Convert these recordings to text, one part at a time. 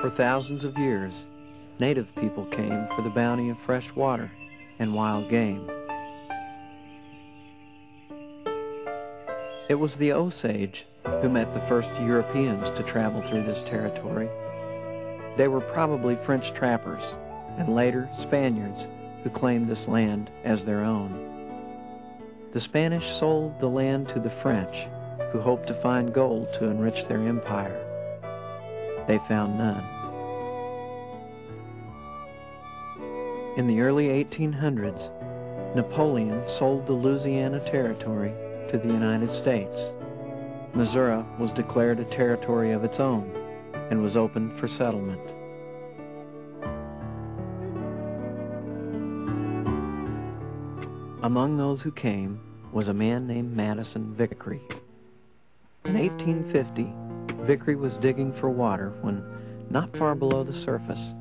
For thousands of years, native people came for the bounty of fresh water and wild game. It was the Osage who met the first Europeans to travel through this territory. They were probably French trappers, and later Spaniards who claimed this land as their own. The Spanish sold the land to the French, who hoped to find gold to enrich their empire. They found none. In the early 1800s, Napoleon sold the Louisiana Territory to the United States. Missouri was declared a territory of its own and was opened for settlement. Among those who came was a man named Madison Vickery. In 1850, Vickery was digging for water when, not far below the surface,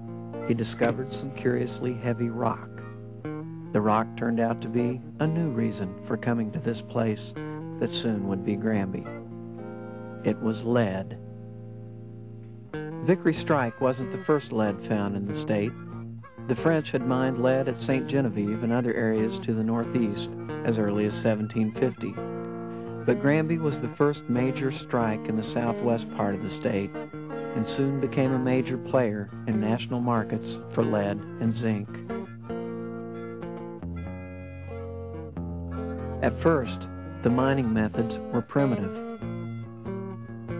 he discovered some curiously heavy rock. The rock turned out to be a new reason for coming to this place that soon would be Granby. It was lead. Vickery Strike wasn't the first lead found in the state. The French had mined lead at St. Genevieve and other areas to the northeast as early as 1750. But Granby was the first major strike in the southwest part of the state and soon became a major player in national markets for lead and zinc. At first, the mining methods were primitive.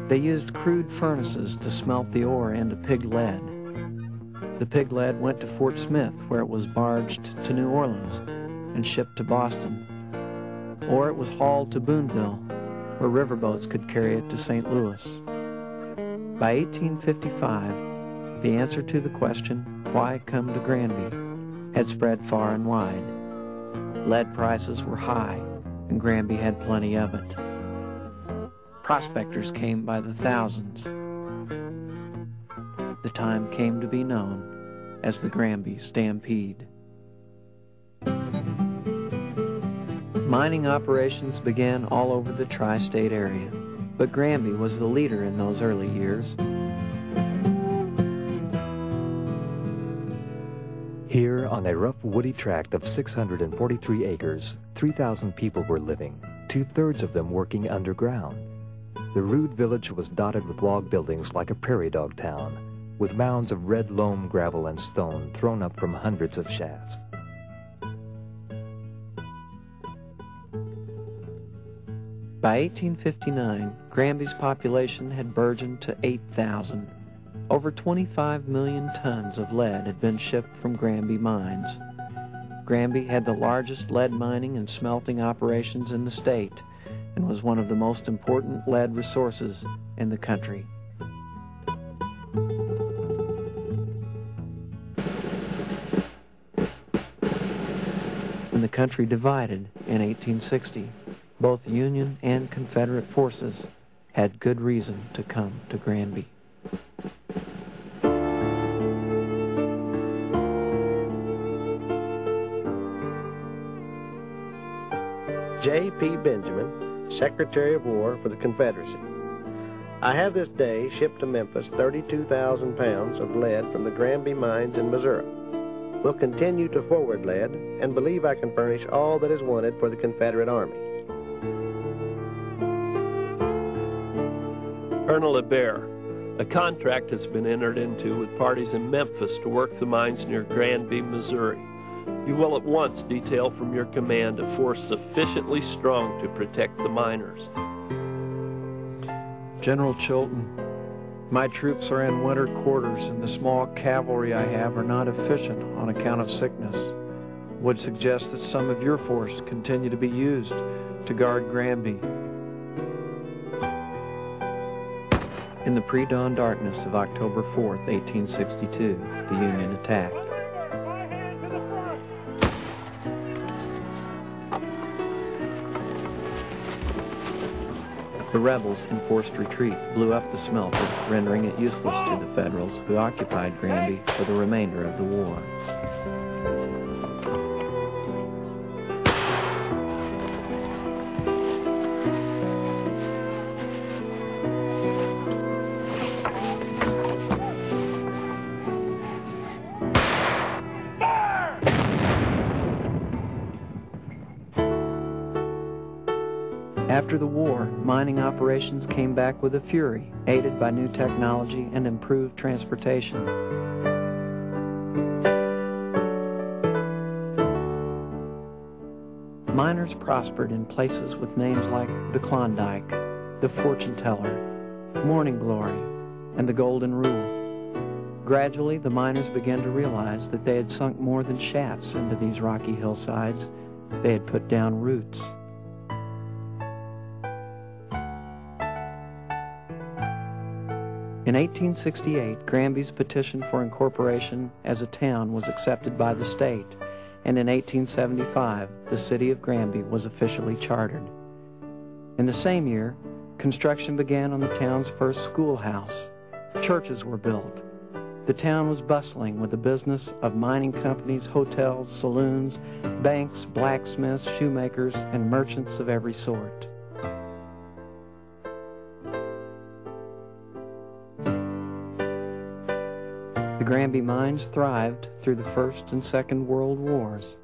They used crude furnaces to smelt the ore into pig lead. The pig lead went to Fort Smith, where it was barged to New Orleans and shipped to Boston. Or it was hauled to Boonville, where riverboats could carry it to St. Louis. By 1855, the answer to the question, why come to Granby, had spread far and wide. Lead prices were high, and Granby had plenty of it. Prospectors came by the thousands. The time came to be known as the Granby Stampede. Mining operations began all over the tri-state area, but Granby was the leader in those early years. Here, on a rough woody tract of 643 acres, 3,000 people were living, 2/3 of them working underground. The rude village was dotted with log buildings like a prairie dog town, with mounds of red loam, gravel, and stone thrown up from hundreds of shafts. By 1859, Granby's population had burgeoned to 8,000. Over 25 million tons of lead had been shipped from Granby mines. Granby had the largest lead mining and smelting operations in the state and was one of the most important lead resources in the country. When the country divided in 1860, both Union and Confederate forces had good reason to come to Granby. J.P. Benjamin, Secretary of War for the Confederacy. I have this day shipped to Memphis 32,000 pounds of lead from the Granby mines in Missouri. Will continue to forward lead and believe I can furnish all that is wanted for the Confederate Army. Colonel Hebert, a contract has been entered into with parties in Memphis to work the mines near Granby, Missouri. You will at once detail from your command a force sufficiently strong to protect the miners. General Chilton, my troops are in winter quarters and the small cavalry I have are not efficient on account of sickness. Would suggest that some of your force continue to be used to guard Granby. In the pre-dawn darkness of October 4th, 1862, the Union attacked. The rebels' enforced retreat blew up the smelter, rendering it useless to the Federals who occupied Granby for the remainder of the war. After the war, mining operations came back with a fury, aided by new technology and improved transportation. Miners prospered in places with names like the Klondike, the Fortune Teller, Morning Glory, and the Golden Rule. Gradually, the miners began to realize that they had sunk more than shafts into these rocky hillsides. They had put down roots. In 1868, Granby's petition for incorporation as a town was accepted by the state, and in 1875, the city of Granby was officially chartered. In the same year, construction began on the town's first schoolhouse. Churches were built. The town was bustling with the business of mining companies, hotels, saloons, banks, blacksmiths, shoemakers, and merchants of every sort. The Granby mines thrived through the First and Second World Wars.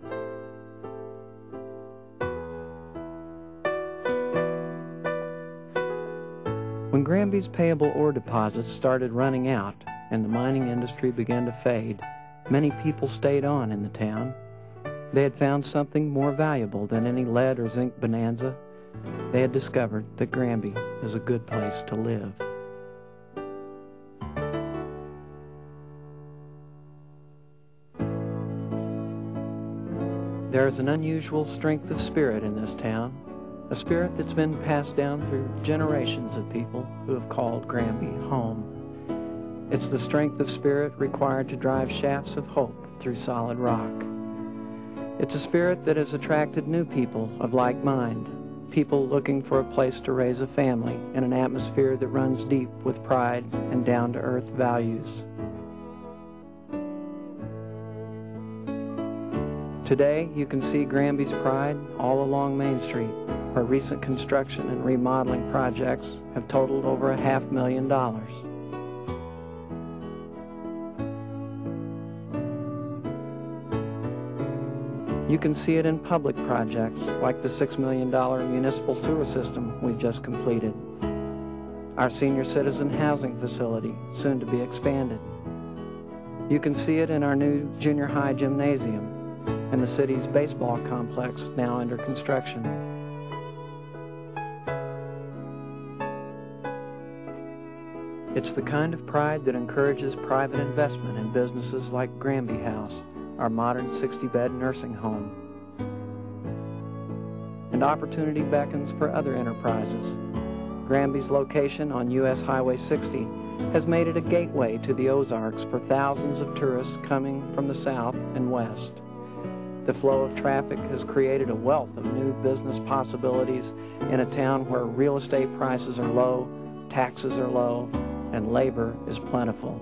When Granby's payable ore deposits started running out and the mining industry began to fade, many people stayed on in the town. They had found something more valuable than any lead or zinc bonanza. They had discovered that Granby is a good place to live. There is an unusual strength of spirit in this town, a spirit that's been passed down through generations of people who have called Granby home. It's the strength of spirit required to drive shafts of hope through solid rock. It's a spirit that has attracted new people of like mind, people looking for a place to raise a family in an atmosphere that runs deep with pride and down-to-earth values. Today, you can see Granby's pride all along Main Street, where recent construction and remodeling projects have totaled over $500,000. You can see it in public projects like the $6 million municipal sewer system we've just completed, our senior citizen housing facility, soon to be expanded. You can see it in our new junior high gymnasium and the city's baseball complex now under construction. It's the kind of pride that encourages private investment in businesses like Granby House, our modern 60-bed nursing home. And opportunity beckons for other enterprises. Granby's location on U.S. Highway 60 has made it a gateway to the Ozarks for thousands of tourists coming from the south and west. The flow of traffic has created a wealth of new business possibilities in a town where real estate prices are low, taxes are low, and labor is plentiful.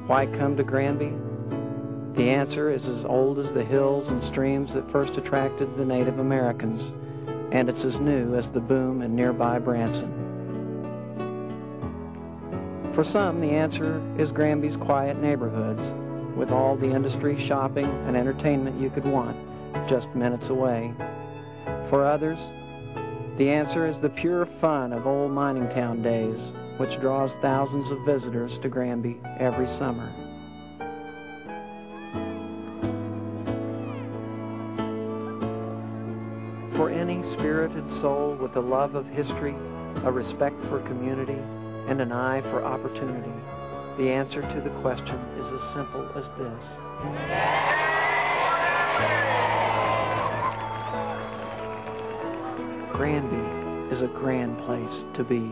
Why come to Granby? The answer is as old as the hills and streams that first attracted the Native Americans, and it's as new as the boom in nearby Branson. For some, the answer is Granby's quiet neighborhoods, with all the industry, shopping, and entertainment you could want, just minutes away. For others, the answer is the pure fun of old mining town days, which draws thousands of visitors to Granby every summer. For any spirited soul with a love of history, a respect for community, and an eye for opportunity, the answer to the question is as simple as this. Granby is a grand place to be.